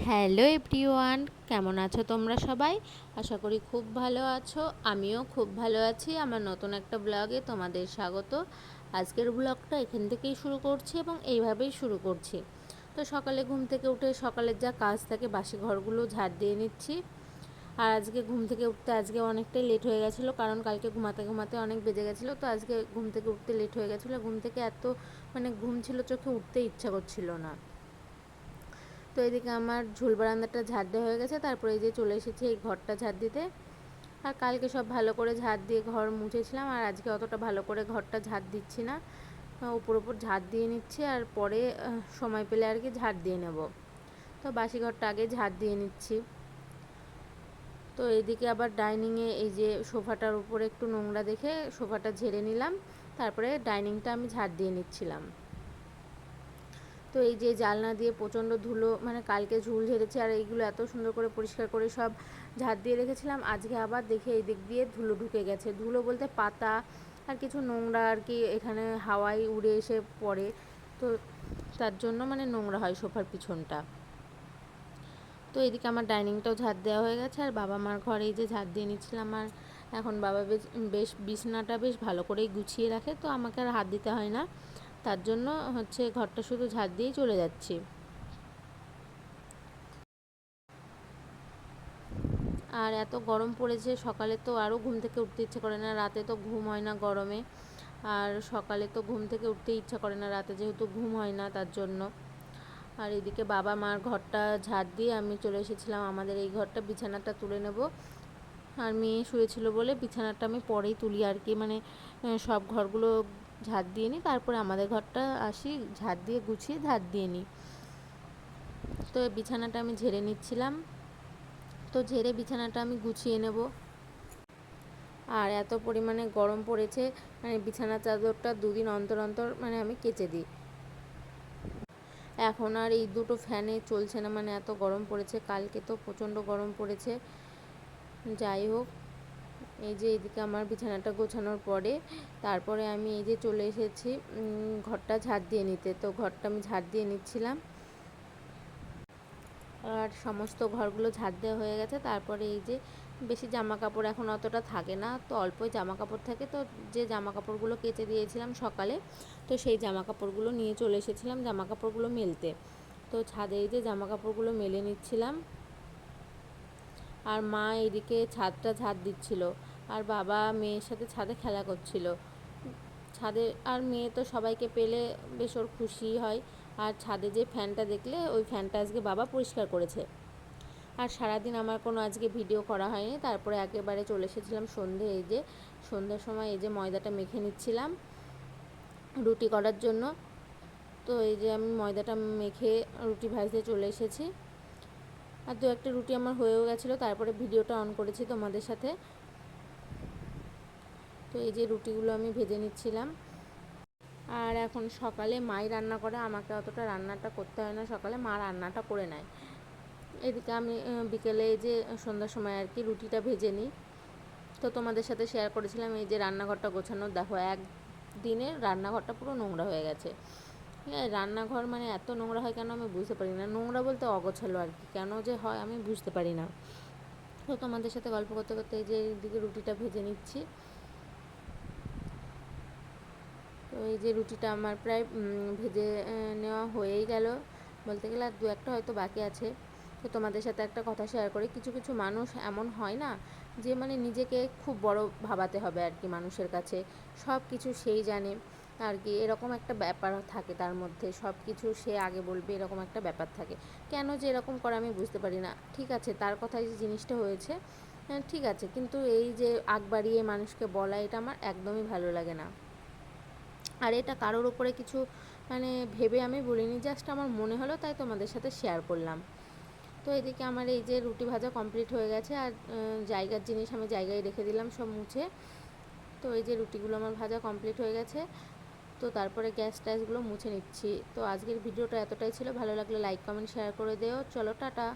Hello everyone, কেমন আছো তোমরা সবাই? আশা করি খুব ভালো আছো। আমিও খুব ভালো আছি। আমার নতুন একটা ব্লগে তোমাদের স্বাগত। আজকের ব্লগটা এখান থেকেই শুরু করছি এবং এইভাবেই শুরু করছি। তো সকালে ঘুম থেকে উঠে সকালের যা কাজ থাকে বাসি ঘরগুলো ঝাড় দিয়ে নিচ্ছি। আর আজকে ঘুম থেকে উঠতে অনেকটাই লেট হয়ে গেছিলো, কারণ কালকে ঘুমাতে ঘুমাতে অনেক বেজে গেছিলো। তো আজকে ঘুম থেকে উঠতে লেট হয়ে গেছিলো। ঘুম থেকে এত ঘুম ছিল, চোখে উঠতে ইচ্ছা করছিল না। তো এদিকে আমার ঝুল বারান্দাটা ঝাড় দেওয়া হয়ে গেছে। তারপরে এই যে চলে এসেছি এই ঘরটা ঝাড় দিতে। আর কালকে সব ভালো করে ঝাড় দিয়ে ঘর মুছেছিলাম, আর আজকে অতটা ভালো করে ঘরটা ঝাড় দিচ্ছি না, উপর ঝাড় দিয়ে নিচ্ছি। আর পরে সময় পেলে আর কি ঝাড় দিয়ে নেব। তো বাসি ঘরটা আগে ঝাড় দিয়ে নিচ্ছি। তো এইদিকে আবার ডাইনিংয়ে এই যে সোফাটার উপরে একটু নোংরা দেখে সোফাটা ঝেড়ে নিলাম। তারপরে ডাইনিংটা আমি ঝাড় দিয়ে নিচ্ছিলাম। তো এই যে জানলা দিয়ে প্রচণ্ড ধুলো, কালকে ঝুল ঝেড়েছি আর এইগুলো এত সুন্দর করে পরিষ্কার করে সব ঝাড় দিয়ে রেখেছিলাম। আজকে আবার দেখে এই দিক দিয়ে ধুলো ঢুকে গেছে। ধুলো বলতে পাতা আর কিছু নোংরা আর কি এখানে হাওয়ায় উড়ে এসে পড়ে, তো তার জন্য নোংরা হয় সোফার পিছনটা। তো এদিকে আমার ডাইনিংটাও ঝাড় দেওয়া হয়ে গেছে, আর বাবা মার ঘরে এই যে ঝাড় দিয়ে নিচ্ছিলাম। আর এখন বাবা বেশ বিছানাটা বেশ ভালো করেই গুছিয়ে রাখে, তো আমাকে আর হাত দিতে হয় না। তার জন্য ঘরটা শুধু ঝাড় দিয়েই চলে যাচ্ছি। আর এত গরম পড়েছে, সকালে তো আরও ঘুম থেকে উঠতে ইচ্ছে করে না, রাতে তো ঘুম হয় না গরমে। আর সকালে তো ঘুম থেকে উঠতে ইচ্ছা করে না, রাতে যেহেতু ঘুম হয় না তার জন্য। আর এদিকে বাবা মার ঘরটা ঝাড় দিয়ে আমি চলে এসেছিলাম আমাদের এই ঘরটা, বিছানাটা তুলে নেব। আর মেয়ে শুয়েছিল বলে বিছানাটা আমি পরেই তুলি আর কি, সব ঘরগুলো ঝাড় দিয়ে নিই, তারপরে আমাদের ঘরটা আসি ঝাড় দিয়ে গুছিয়ে ঝাড় দিয়ে নিই। তো বিছানাটা আমি ঝেড়ে নিচ্ছিলাম। তো ঝেড়ে বিছানাটা আমি গুছিয়ে নেব। আর এত পরিমাণে গরম পড়েছে, বিছানা চাদরটা দুদিন অন্তর অন্তর আমি কেচে দিই। এখন আর এই দুটো ফ্যানে চলছে না, এত গরম পড়েছে। কালকে তো প্রচণ্ড গরম পড়েছে। যাই হোক, এই যে এইদিকে আমার বিছানাটা গোছানোর পরে তারপরে আমি এই যে চলে এসেছি ঘরটা ঝাড় দিয়ে নিতে। তো ঘরটা আমি ঝাড় দিয়ে নিচ্ছিলাম, আর সমস্ত ঘরগুলো ঝাড় দেওয়া হয়ে গেছে। তারপরে এই যে বেশি জামা কাপড় এখন অতটা থাকে না, তো অল্পই জামা কাপড় থাকে। তো যে জামা কাপড়গুলো কেচে দিয়েছিলাম সকালে, তো সেই জামা কাপড়গুলো নিয়ে চলে এসেছিলাম জামা কাপড়গুলো মেলতে। তো ছাদে এই যে জামা কাপড়গুলো মেলে নিচ্ছিলাম, আর মা এদিকে ছাদটা ঝাড় দিচ্ছিল, আর বাবা মেয়ের সাথে ছাদে খেলা করছিল ছাদে। আর মেয়ে তো সবাইকে পেলে বেশ ওর খুশি হয়। আর ছাদে যে ফ্যানটা দেখলে, ওই ফ্যানটা আজকে বাবা পরিষ্কার করেছে। আর সারাদিন আমার কোনো আজকে ভিডিও করা হয়নি। তারপরে একেবারে চলে এসেছিলাম সন্ধে, এই যে সন্ধ্যার সময় এই যে ময়দাটা মেখে নিচ্ছিলাম রুটি করার জন্য। তো এই যে আমি ময়দাটা মেখে রুটি ভাজতে চলে এসেছি। আর দু একটা রুটি আমার হয়েও গেছিলো, তারপরে ভিডিওটা অন করেছি তোমাদের সাথে। তো এই যে রুটিগুলো আমি ভেজে নিচ্ছিলাম। আর এখন সকালে মাই রান্না করে, আমাকে অতটা রান্নাটা করতে হয় না, সকালে মা রান্নাটা করে নেয়। এদিকে আমি বিকেলে এই যে সন্ধ্যার সময় আর কি রুটিটা ভেজে নিই। তো তোমাদের সাথে শেয়ার করেছিলাম এই যে রান্নাঘরটা গোছানো, দেখো একদিনে রান্নাঘরটা পুরো নোংরা হয়ে গেছে। রান্নাঘর এত নোংরা হয় কেন আমি বুঝতে পারি না। নোংরা বলতে অগোছালো আর কি, কেন যে হয় আমি বুঝতে পারি না। তো তোমাদের সাথে গল্প করতে করতে এই যে এইদিকে রুটিটা ভেজে নিচ্ছি। তো এই যে রুটিটা আমার প্রায় ভেজে নেওয়া হয়েই গেল বলতে গেলে, আর দু একটা হয়তো বাকি আছে। তো তোমাদের সাথে একটা কথা শেয়ার করি, কিছু কিছু মানুষ এমন হয় না যে নিজেকে খুব বড় ভাবাতে হবে আর কি, মানুষের কাছে সব কিছু সেই জানে আর কি, এরকম একটা ব্যাপার থাকে তার মধ্যে, সব কিছু সে আগে বলবে এরকম একটা ব্যাপার থাকে। কেন যে এরকম করে আমি বুঝতে পারি না। ঠিক আছে, তার কথায় যে জিনিসটা হয়েছে ঠিক আছে, কিন্তু এই যে আগ বাড়িয়ে মানুষকে বলা, এটা আমার একদমই ভালো লাগে না। আর এটা কারোর উপরে কিছু ভেবে আমি বলিনি, জাস্ট আমার মনে হলো তাই তোমাদের সাথে শেয়ার করলাম। তো এদিকে আমার এই যে রুটি ভাজা কমপ্লিট হয়ে গেছে, আর জায়গার জিনিস আমি জায়গায় রেখে দিলাম সব মুছে। তো এই যে রুটিগুলো আমার ভাজা কমপ্লিট হয়ে গেছে। তো তারপরে গ্যাস ট্যাসগুলো মুছে নিচ্ছি। তো আজকের ভিডিওটা এতটাই ছিল, ভালো লাগলে লাইক কমেন্ট শেয়ার করে দিও। চলো টাটা।